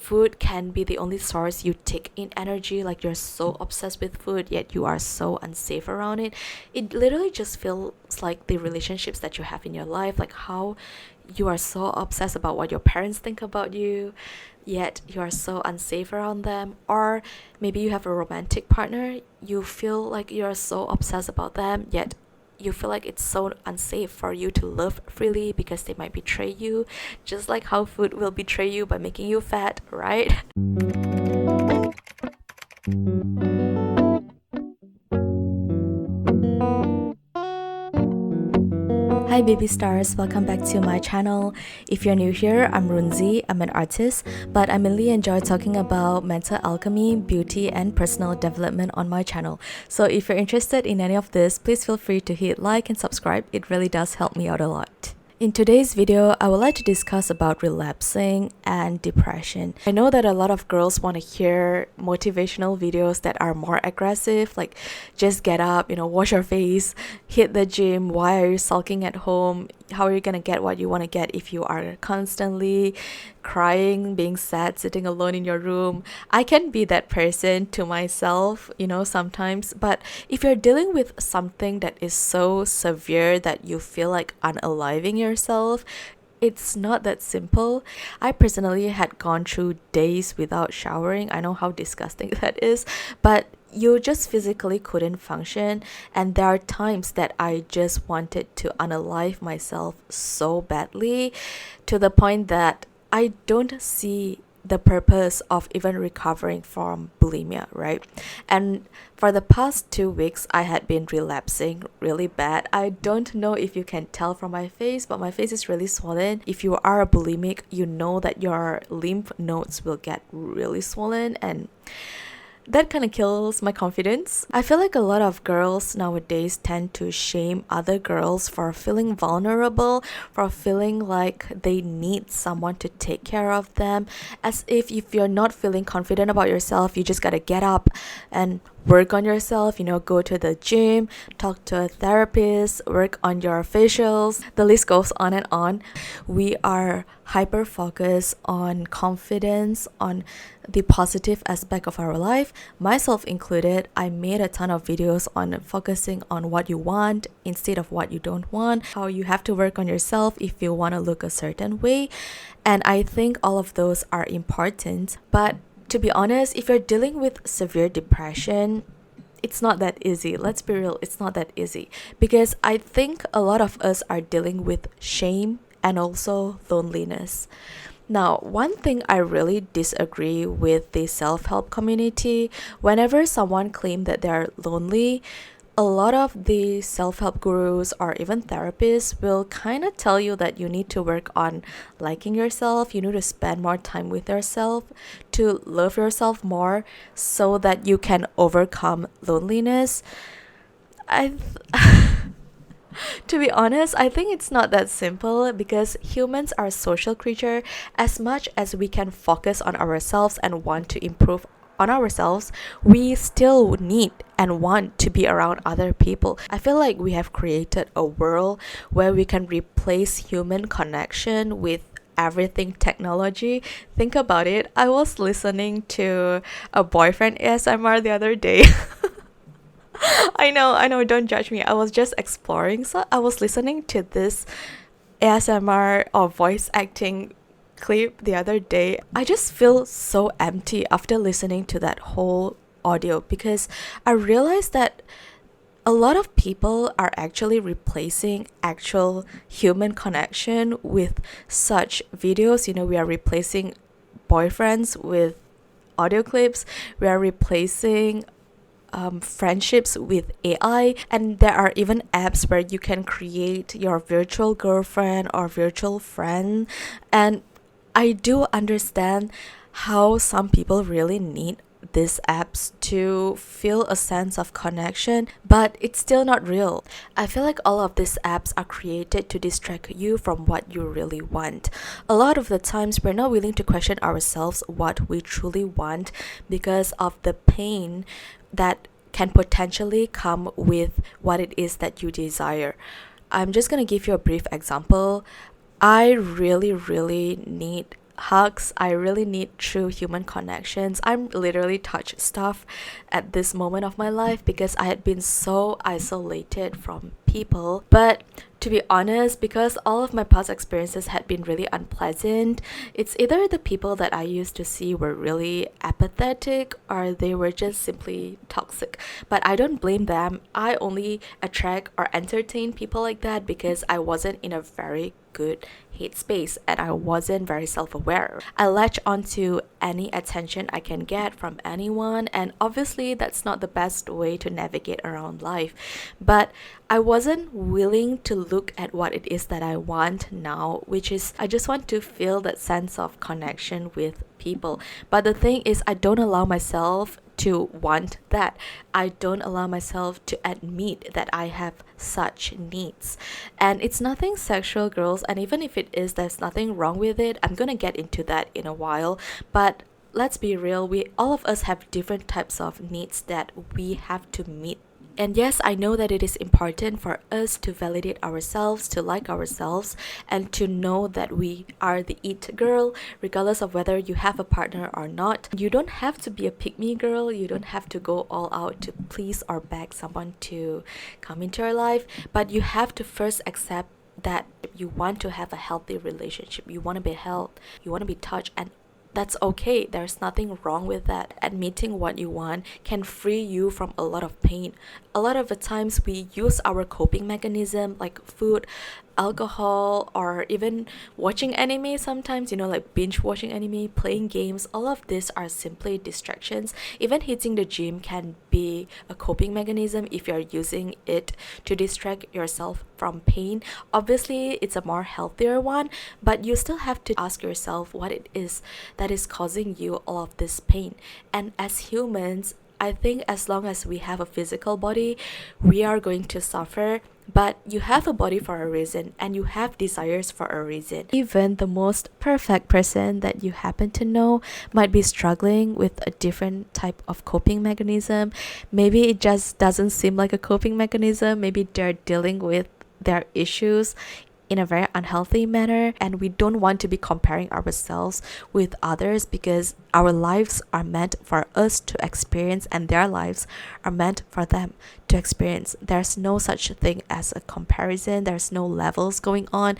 food can be the only source you take in energy, like you're so obsessed with food yet you are so unsafe around it. It literally just feels like the relationships that you have in your life, like how you are so obsessed about what your parents think about you yet you are so unsafe around them. Or maybe you have a romantic partner, you feel like you're so obsessed about them yet you feel like it's so unsafe for you to love freely because they might betray you, just like how food will betray you by making you fat, right? Hi baby stars, welcome back to my channel. If you're new here, I'm Runzi. I'm an artist, but I mainly enjoy talking about mental alchemy, beauty, and personal development on my channel. So if you're interested in any of this, please feel free to hit like and subscribe. It really does help me out a lot. In today's video, I would like to discuss about relapsing and depression. I know that a lot of girls want to hear motivational videos that are more aggressive, like just get up, wash your face, hit the gym, why are you sulking at home, how are you going to get what you want to get if you are constantly crying, being sad, sitting alone in your room. I can be that person to myself, sometimes. But if you're dealing with something that is so severe that you feel like unaliving yourself, it's not that simple. I personally had gone through days without showering. I know how disgusting that is, but you just physically couldn't function, and there are times that I just wanted to unalive myself so badly to the point that I don't see the purpose of even recovering from bulimia, right? And for the past 2 weeks, I had been relapsing really bad. I don't know if you can tell from my face, but my face is really swollen. If you are a bulimic, you know that your lymph nodes will get really swollen, and that kind of kills my confidence. I feel like a lot of girls nowadays tend to shame other girls for feeling vulnerable, for feeling like they need someone to take care of them, as if you're not feeling confident about yourself, you just gotta get up and work on yourself, go to the gym, talk to a therapist, work on your facials. The list goes on and on. We are hyper focused on confidence, on the positive aspect of our life, myself included. I made a ton of videos on focusing on what you want instead of what you don't want, how you have to work on yourself if you want to look a certain way. And I think all of those are important. But to be honest, if you're dealing with severe depression, it's not that easy. Let's be real, it's not that easy. Because I think a lot of us are dealing with shame and also loneliness. Now, one thing I really disagree with the self-help community, whenever someone claims that they're lonely, a lot of the self-help gurus or even therapists will kind of tell you that you need to work on liking yourself, you need to spend more time with yourself, to love yourself more so that you can overcome loneliness. To be honest, I think it's not that simple because humans are social creatures. As much as we can focus on ourselves and want to improve on ourselves, we still need and want to be around other people. I feel like we have created a world where we can replace human connection with everything technology. Think about it. I was listening to a boyfriend ASMR the other day. I know, don't judge me. I was just exploring. So I was listening to this ASMR or voice acting clip the other day. I just feel so empty after listening to that whole audio because I realized that a lot of people are actually replacing actual human connection with such videos. We are replacing boyfriends with audio clips. We are replacing friendships with AI, and there are even apps where you can create your virtual girlfriend or virtual friend. And I do understand how some people really need these apps to feel a sense of connection, but it's still not real. I feel like all of these apps are created to distract you from what you really want. A lot of the times we're not willing to question ourselves what we truly want because of the pain that can potentially come with what it is that you desire. I'm just going to give you a brief example. I really need hugs. I really need true human connections. I'm literally touch stuff at this moment of my life because I had been so isolated from people. But to be honest, because all of my past experiences had been really unpleasant, it's either the people that I used to see were really apathetic or they were just simply toxic. But I don't blame them. I only attract or entertain people like that because I wasn't in a very good hate space and I wasn't very self-aware. I latch onto any attention I can get from anyone, and obviously that's not the best way to navigate around life. But I wasn't willing to look at what it is that I want now, which is I just want to feel that sense of connection with people. But the thing is, I don't allow myself to want that. I don't allow myself to admit that I have such needs. And it's nothing sexual, girls, and even if it is, there's nothing wrong with it. I'm gonna get into that in a while. But let's be real, we all of us have different types of needs that we have to meet. And yes, I know that it is important for us to validate ourselves, to like ourselves, and to know that we are the it girl, regardless of whether you have a partner or not. You don't have to be a pick me girl. You don't have to go all out to please or beg someone to come into your life. But you have to first accept that you want to have a healthy relationship. You want to be held, you want to be touched, and that's okay. There's nothing wrong with that. Admitting what you want can free you from a lot of pain. A lot of the times we use our coping mechanism like food, alcohol, or even watching anime sometimes, like binge watching anime, playing games. All of these are simply distractions. Even hitting the gym can be a coping mechanism if you're using it to distract yourself from pain. Obviously, it's a more healthier one, but you still have to ask yourself what it is that is causing you all of this pain. And as humans, I think as long as we have a physical body, we are going to suffer. But you have a body for a reason, and you have desires for a reason. Even the most perfect person that you happen to know might be struggling with a different type of coping mechanism. Maybe it just doesn't seem like a coping mechanism. Maybe they're dealing with their issues in a very unhealthy manner, and we don't want to be comparing ourselves with others because our lives are meant for us to experience and their lives are meant for them to experience. There's no such thing as a comparison. There's no levels going on.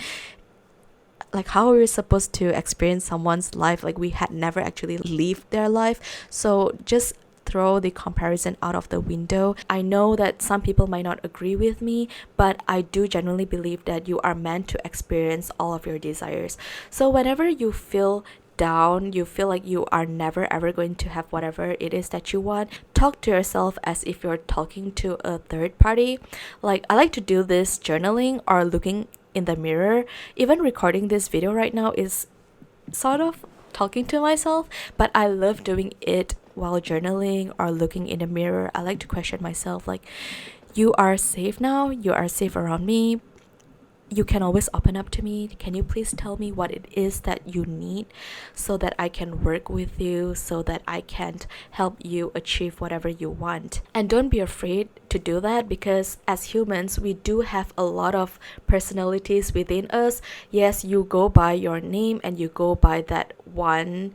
Like, how are we supposed to experience someone's life like we had never actually lived their life? So just throw the comparison out of the window. I know that some people might not agree with me, but I do genuinely believe that you are meant to experience all of your desires. So whenever you feel down, you feel like you are never ever going to have whatever it is that you want, talk to yourself as if you're talking to a third party. Like, I like to do this journaling or looking in the mirror. Even recording this video right now is sort of talking to myself, but I love doing it while journaling or looking in the mirror. I like to question myself, like, you are safe now, you are safe around me, you can always open up to me. Can you please tell me what it is that you need so that I can work with you, so that I can help you achieve whatever you want? And don't be afraid to do that, because as humans, we do have a lot of personalities within us. Yes, you go by your name and you go by that one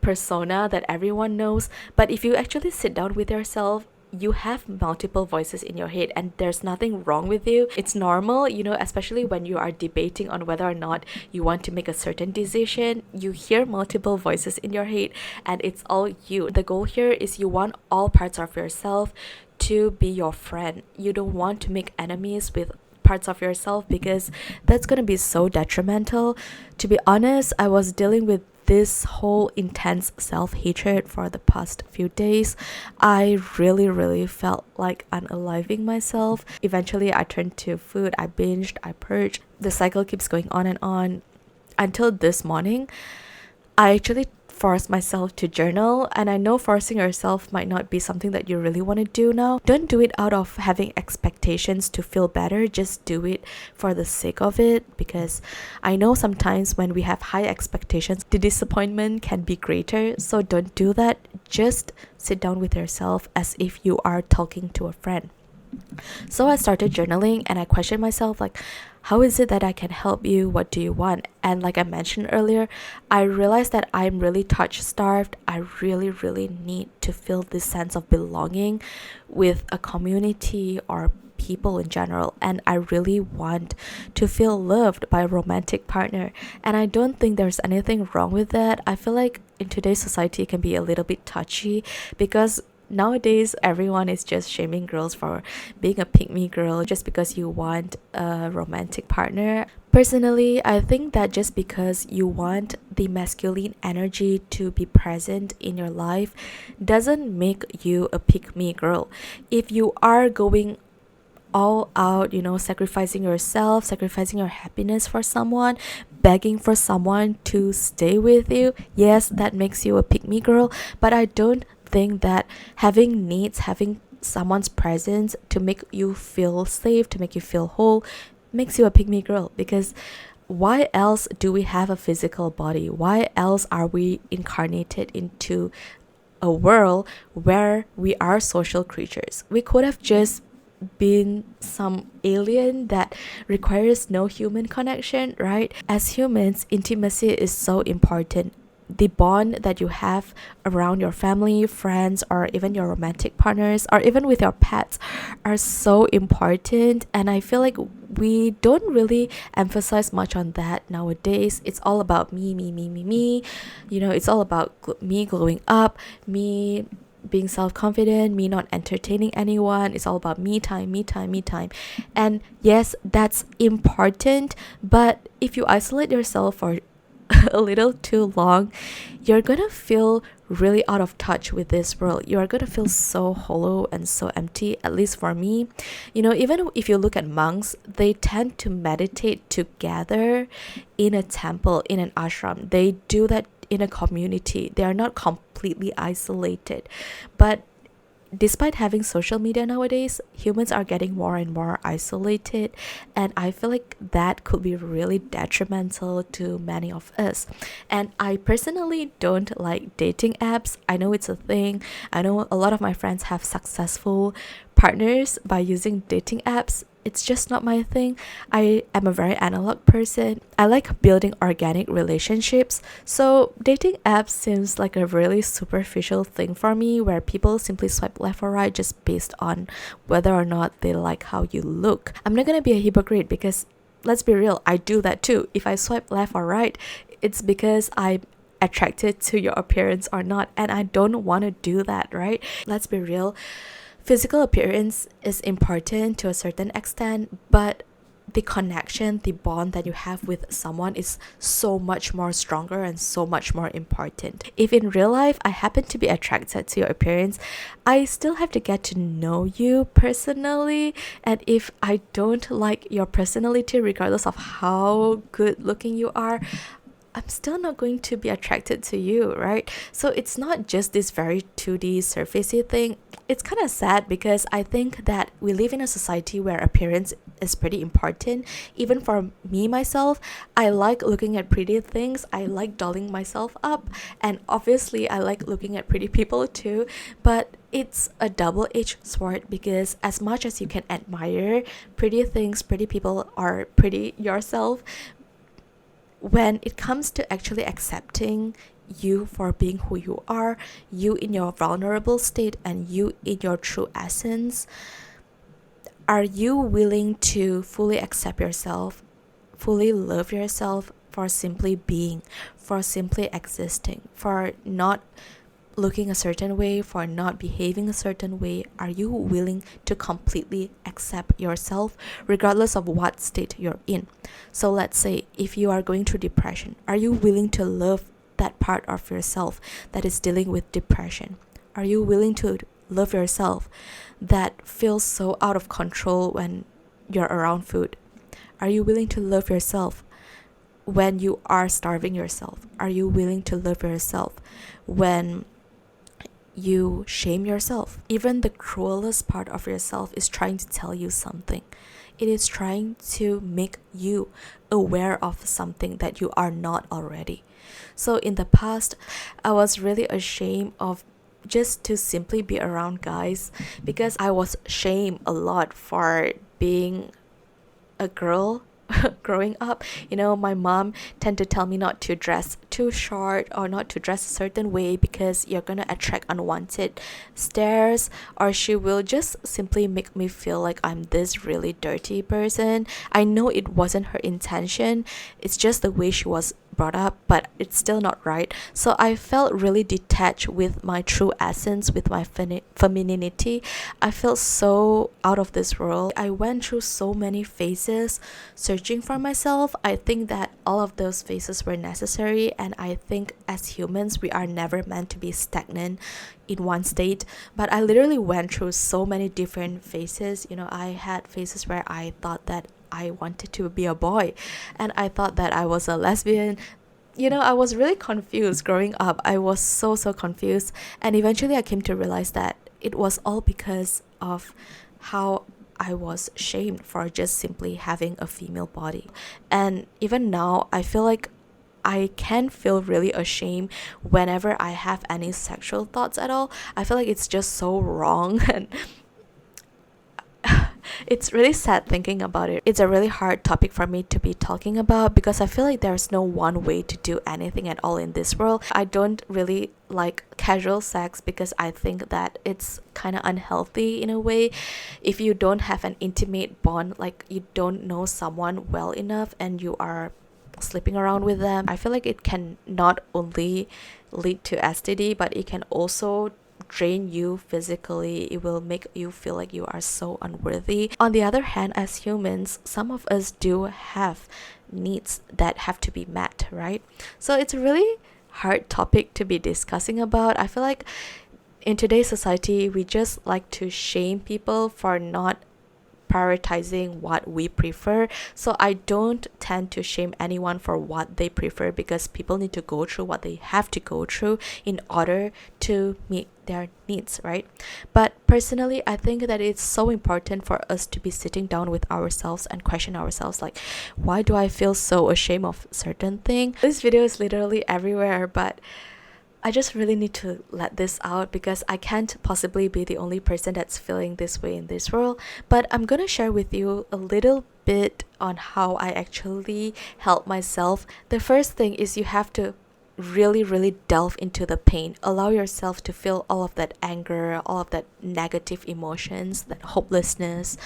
persona that everyone knows, but if you actually sit down with yourself, you have multiple voices in your head, and there's nothing wrong with you. It's normal, especially when you are debating on whether or not you want to make a certain decision. You hear multiple voices in your head, and it's all you. The goal here is you want all parts of yourself to be your friend. You don't want to make enemies with parts of yourself, because that's going to be so detrimental. To be honest, I was dealing with this whole intense self-hatred for the past few days. I really felt like unaliving myself. Eventually, I turned to food. I binged, I purged. The cycle keeps going on and on until this morning. I actually forced myself to journal, and I know forcing yourself might not be something that you really want to do now. Don't do it out of having expectations to feel better. Just do it for the sake of it, because I know sometimes when we have high expectations, the disappointment can be greater. So don't do that. Just sit down with yourself as if you are talking to a friend. So I started journaling, and I questioned myself, like, How is it that I can help you? What do you want? And like I mentioned earlier, I realized that I'm really touch starved. I really, really need to feel this sense of belonging with a community or people in general, and I really want to feel loved by a romantic partner. And I don't think there's anything wrong with that. I feel like in today's society it can be a little bit touchy because nowadays everyone is just shaming girls for being a pick me girl just because you want a romantic partner. Personally, I think that just because you want the masculine energy to be present in your life doesn't make you a pick me girl. If you are going all out, sacrificing yourself, sacrificing your happiness for someone, begging for someone to stay with you, yes, that makes you a pick me girl. But I don't think that having needs, having someone's presence to make you feel safe, to make you feel whole, makes you a pick me girl. Because why else do we have a physical body? Why else are we incarnated into a world where we are social creatures? We could have just been some alien that requires no human connection, right? As humans, intimacy is so important. The bond that you have around your family, friends, or even your romantic partners, or even with your pets, are so important. And I feel like we don't really emphasize much on that nowadays. It's all about me, me, me, me, me. It's all about me glowing up, me being self-confident, me not entertaining anyone. It's all about me time, me time, me time. And yes, that's important, but if you isolate yourself for a little too long, you're gonna feel really out of touch with this world. You are gonna feel so hollow and so empty, at least for me. Even if you look at monks, they tend to meditate together in a temple, in an ashram. They do that in a community. They are not completely isolated. But despite having social media nowadays, humans are getting more and more isolated, and I feel like that could be really detrimental to many of us. And I personally don't like dating apps. I know it's a thing. I know a lot of my friends have successful partners by using dating apps. It's just not my thing. I am a very analog person. I like building organic relationships. So dating apps seems like a really superficial thing for me, where people simply swipe left or right just based on whether or not they like how you look. I'm not gonna be a hypocrite because let's be real, I do that too. If I swipe left or right, it's because I'm attracted to your appearance or not, and I don't want to do that, right? Let's be real. Physical appearance is important to a certain extent, but the connection, the bond that you have with someone is so much more stronger and so much more important. If in real life I happen to be attracted to your appearance, I still have to get to know you personally. And if I don't like your personality, regardless of how good looking you are, I'm still not going to be attracted to you, right? So it's not just this very 2D surfacey thing. It's kind of sad because I think that we live in a society where appearance is pretty important. Even for me, myself, I like looking at pretty things. I like dolling myself up. And obviously, I like looking at pretty people too. But it's a double-edged sword because as much as you can admire pretty things, pretty people, or pretty yourself, when it comes to actually accepting you for being who you are, you in your vulnerable state and you in your true essence, are you willing to fully accept yourself, fully love yourself for simply being, for simply existing, for not looking a certain way, for not behaving a certain way? Are you willing to completely accept yourself regardless of what state you're in? So let's say if you are going through depression, are you willing to love that part of yourself that is dealing with depression? Are you willing to love yourself that feels so out of control when you're around food? Are you willing to love yourself when you are starving yourself? Are you willing to love yourself when you shame yourself? Even the cruelest part of yourself is trying to tell you something. It is trying to make you aware of something that you are not already. So in the past, I was really ashamed of just to simply be around guys because I was shamed a lot for being a girl growing up, my mom tend to tell me not to dress too short or not to dress a certain way because you're gonna attract unwanted stares, or she will just simply make me feel like I'm this really dirty person. I know it wasn't her intention, it's just the way she was brought up, but it's still not right. So I felt really detached with my true essence, with my femininity. I felt so out of this world. I went through so many phases searching for myself. I think that all of those phases were necessary, and I think as humans we are never meant to be stagnant in one state. But I literally went through so many different phases. I had phases where I thought that I wanted to be a boy, and I thought that I was a lesbian. I was really confused growing up. I was so confused, and eventually I came to realize that it was all because of how I was shamed for just simply having a female body. And even now I feel like I can feel really ashamed whenever I have any sexual thoughts at all. I feel like it's just so wrong, and it's really sad thinking about it. It's a really hard topic for me to be talking about because I feel like there's no one way to do anything at all in this world. I don't really like casual sex because I think that it's kind of unhealthy in a way. If you don't have an intimate bond, like you don't know someone well enough and you are sleeping around with them, I feel like it can not only lead to STD, but it can also drain you physically. It will make you feel like you are so unworthy. On the other hand, as humans, some of us do have needs that have to be met, right? So it's a really hard topic to be discussing about. I feel like in today's society we just like to shame people for not prioritizing what we prefer. So I don't tend to shame anyone for what they prefer because people need to go through what they have to go through in order to meet their needs, right? But personally, I think that it's so important for us to be sitting down with ourselves and question ourselves, like, why do I feel so ashamed of certain thing? This video is literally everywhere, but I just really need to let this out because I can't possibly be the only person that's feeling this way in this world. But I'm gonna share with you a little bit on how I actually help myself. The first thing is you have to really delve into the pain. Allow yourself to feel all of that anger, all of that negative emotions, that hopelessness.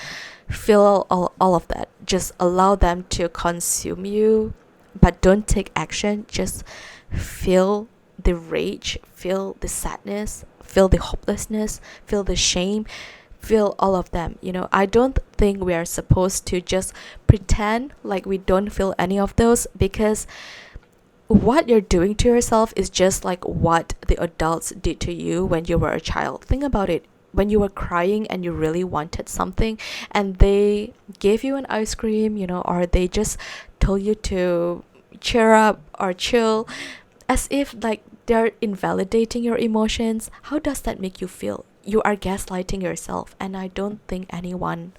Feel all of that. Just allow them to consume you, but don't take action. Just feel the rage, feel the sadness, feel the hopelessness, feel the shame, feel all of them. I don't think we are supposed to just pretend like we don't feel any of those, because what you're doing to yourself is just like what the adults did to you when you were a child. Think about it. When you were crying and you really wanted something and they gave you an ice cream, or they just told you to cheer up or chill, as if like they're invalidating your emotions, how does that make you feel? You are gaslighting yourself, and I don't think anyone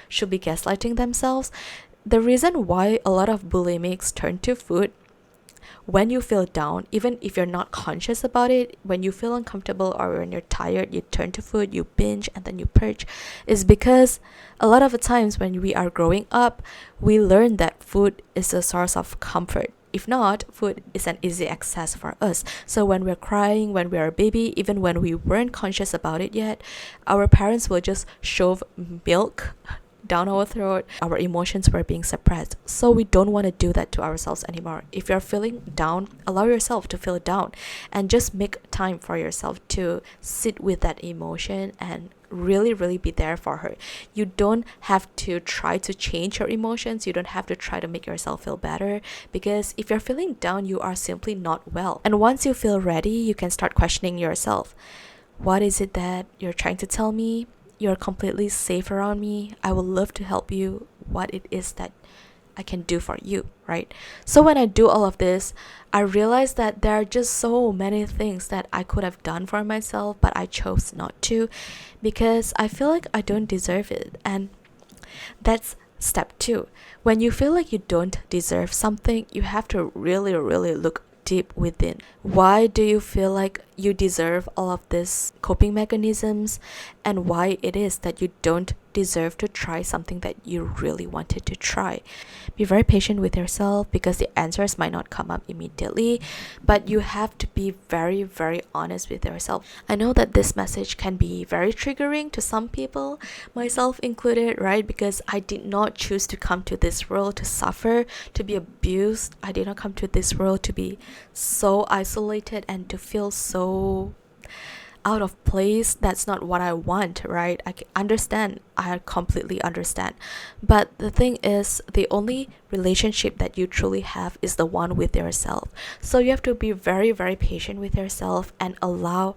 should be gaslighting themselves. The reason why a lot of bulimics turn to food when you feel down, even if you're not conscious about it, when you feel uncomfortable or when you're tired, you turn to food, you binge, and then you purge, is because a lot of the times when we are growing up, we learn that food is a source of comfort. If not, food is an easy access for us. So when we're crying, when we're a baby, even when we weren't conscious about it yet, our parents will just shove milk down our throat. Our emotions were being suppressed. So we don't want to do that to ourselves anymore. If you're feeling down, allow yourself to feel down and just make time for yourself to sit with that emotion and really be there for her. You don't have to try to change your emotions. You don't have to try to make yourself feel better, because if you're feeling down, you are simply not well. And once you feel ready, you can start questioning yourself. What is it that you're trying to tell me? You're completely safe around me. I would love to help you. What it is that I can do for you, right? So when I do all of this, I realize that there are just so many things that I could have done for myself, but I chose not to because I feel like I don't deserve it. And that's step 2. When you feel like you don't deserve something, you have to really look deep within. Why do you feel like you deserve all of these coping mechanisms, and why it is that you don't deserve to try something that you really wanted to try. Be very patient with yourself because the answers might not come up immediately, but you have to be very, very honest with yourself. I know that this message can be very triggering to some people, myself included, right? Because I did not choose to come to this world to suffer, to be abused. I did not come to this world to be so isolated and to feel so out of place. That's not what I want, right? I understand. I completely understand. But the thing is, the only relationship that you truly have is the one with yourself. So you have to be very, very patient with yourself and allow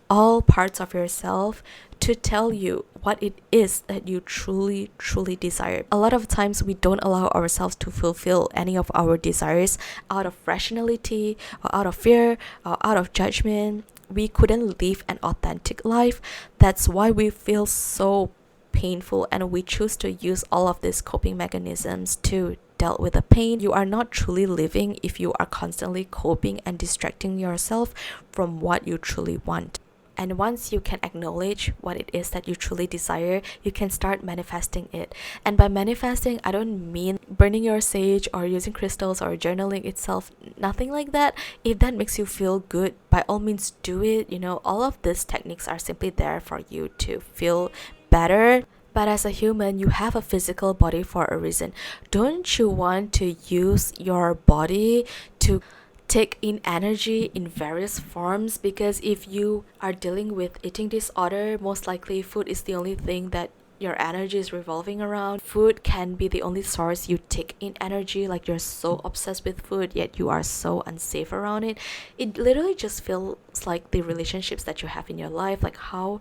all parts of yourself to tell you what it is that you truly, truly desire. A lot of times we don't allow ourselves to fulfill any of our desires out of rationality or out of fear or out of judgment. We couldn't live an authentic life. That's why we feel so painful, and we choose to use all of these coping mechanisms to deal with the pain. You are not truly living if you are constantly coping and distracting yourself from what you truly want. And once you can acknowledge what it is that you truly desire, you can start manifesting it. And by manifesting, I don't mean burning your sage or using crystals or journaling itself, nothing like that. If that makes you feel good, by all means do it. All of these techniques are simply there for you to feel better. But as a human, you have a physical body for a reason. Don't you want to use your body to take in energy in various forms? Because if you are dealing with eating disorder, most likely food is the only thing that your energy is revolving around. Food can be the only source you take in energy, like you're so obsessed with food yet you are so unsafe around it. It literally just feels like the relationships that you have in your life, like how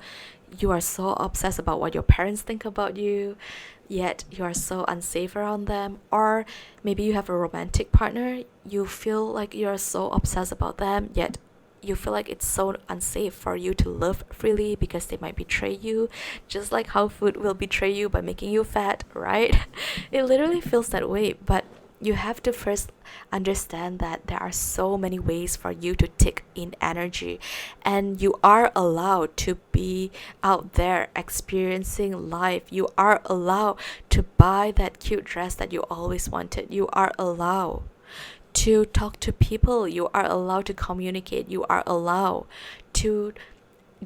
you are so obsessed about what your parents think about you, yet you are so unsafe around them. Or maybe you have a romantic partner, you feel like you're so obsessed about them, yet you feel like it's so unsafe for you to love freely because they might betray you, just like how food will betray you by making you fat, right? It literally feels that way. But you have to first understand that there are so many ways for you to take in energy, and you are allowed to be out there experiencing life. You are allowed to buy that cute dress that you always wanted. You are allowed to talk to people. You are allowed to communicate. You are allowed to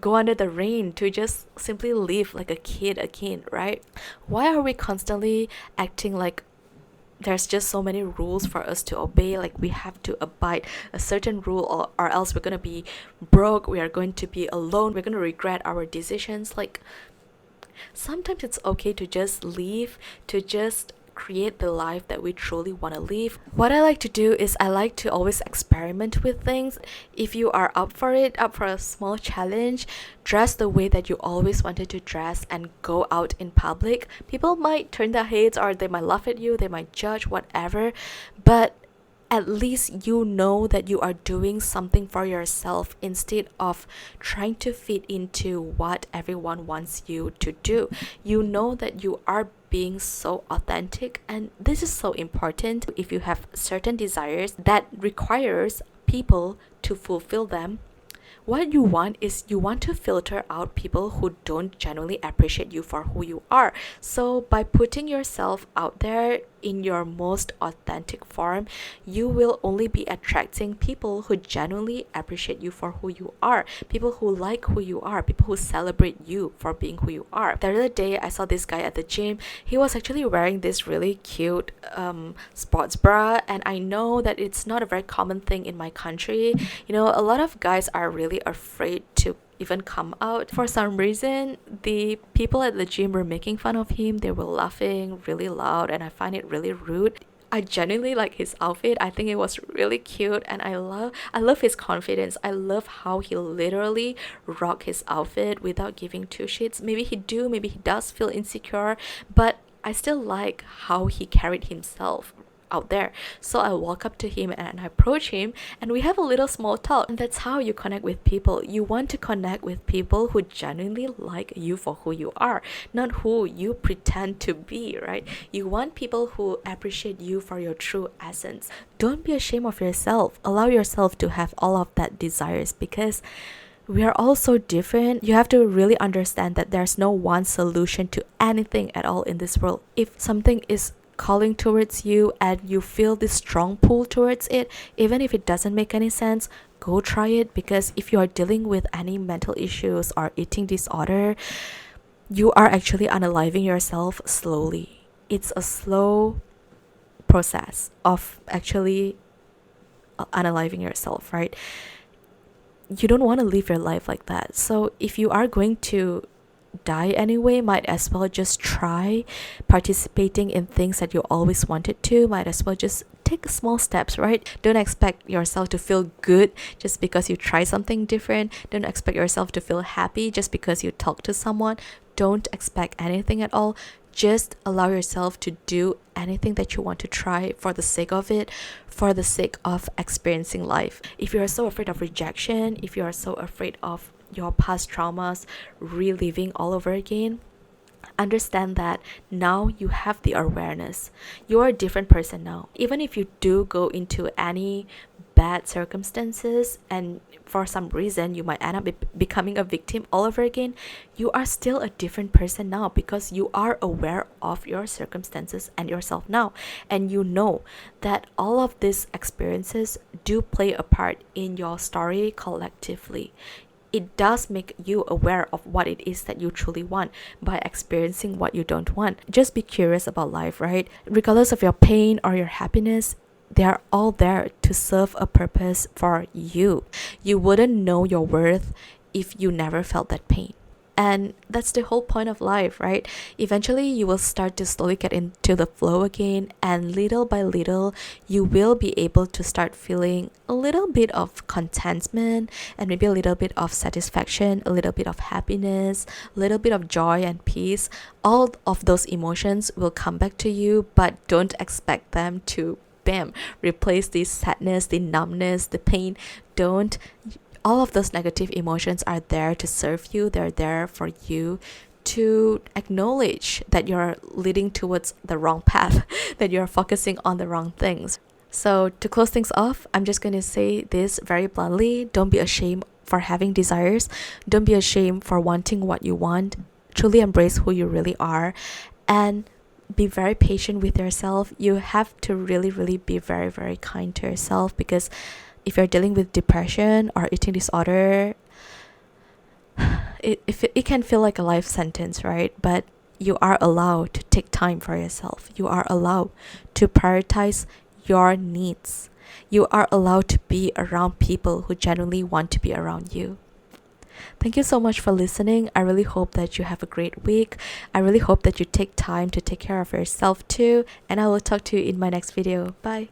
go under the rain, to just simply live like a kid again, right? Why are we constantly acting like there's just so many rules for us to obey, like we have to abide a certain rule, or else we're gonna be broke, we are going to be alone, we're gonna regret our decisions? Like, sometimes it's okay to just live, to just create the life that we truly want to live. What I like to do is I like to always experiment with things. If you are up for it, up for a small challenge, dress the way that you always wanted to dress and go out in public. People might turn their heads, or they might laugh at you, they might judge, whatever, but at least you know that you are doing something for yourself instead of trying to fit into what everyone wants you to do. You know that you are being so authentic, and this is so important. If you have certain desires that requires people to fulfill them, what you want is you want to filter out people who don't genuinely appreciate you for who you are. So by putting yourself out there in your most authentic form, you will only be attracting people who genuinely appreciate you for who you are, people who like who you are, people who celebrate you for being who you are. The other day, I saw this guy at the gym. He was actually wearing this really cute sports bra, and I know that it's not a very common thing in my country. A lot of guys are really afraid to even come out. For some reason, the people at the gym were making fun of him. They were laughing really loud, and I find it really rude. I genuinely like his outfit. I think it was really cute, and I love his confidence. I love how he literally rock his outfit without giving two shits. Maybe he does feel insecure, but I still like how he carried himself. out there. So I walk up to him and I approach him and we have a little small talk. And that's how you connect with people. You want to connect with people who genuinely like you for who you are, not who you pretend to be, right? You want people who appreciate you for your true essence. Don't be ashamed of yourself. Allow yourself to have all of that desires, because we are all so different. You have to really understand that there's no one solution to anything at all in this world. If something is calling towards you and you feel this strong pull towards it, even if it doesn't make any sense, go try it. Because if you are dealing with any mental issues or eating disorder, you are actually unaliving yourself slowly. It's a slow process of actually unaliving yourself, right? You don't want to live your life like that. So if you are going to die anyway, might as well just try participating in things that you always wanted to. Might as well just take small steps, right? Don't expect yourself to feel good just because you try something different. Don't expect yourself to feel happy just because you talk to someone. Don't expect anything at all. Just allow yourself to do anything that you want to try for the sake of it, for the sake of experiencing life. If you are so afraid of rejection, if you are so afraid of your past traumas reliving all over again, understand that now you have the awareness. You are a different person now. Even if you do go into any bad circumstances and for some reason you might end up becoming a victim all over again, you are still a different person now, because you are aware of your circumstances and yourself now, and you know that all of these experiences do play a part in your story collectively. It does make you aware of what it is that you truly want by experiencing what you don't want. Just be curious about life, right? Regardless of your pain or your happiness, they are all there to serve a purpose for you. You wouldn't know your worth if you never felt that pain. And that's the whole point of life, right? Eventually, you will start to slowly get into the flow again, and little by little, you will be able to start feeling a little bit of contentment and maybe a little bit of satisfaction, a little bit of happiness, a little bit of joy and peace. All of those emotions will come back to you, but don't expect them to, bam, replace the sadness, the numbness, the pain. Don't. All of those negative emotions are there to serve you. They're there for you to acknowledge that you're leading towards the wrong path, that you're focusing on the wrong things. So to close things off, I'm just going to say this very bluntly. Don't be ashamed for having desires. Don't be ashamed for wanting what you want. Truly embrace who you really are, and be very patient with yourself. You have to really, really be very, very kind to yourself, because if you're dealing with depression or eating disorder, it can feel like a life sentence, right? But you are allowed to take time for yourself. You are allowed to prioritize your needs. You are allowed to be around people who genuinely want to be around you. Thank you so much for listening. I really hope that you have a great week. I really hope that you take time to take care of yourself too. And I will talk to you in my next video. Bye.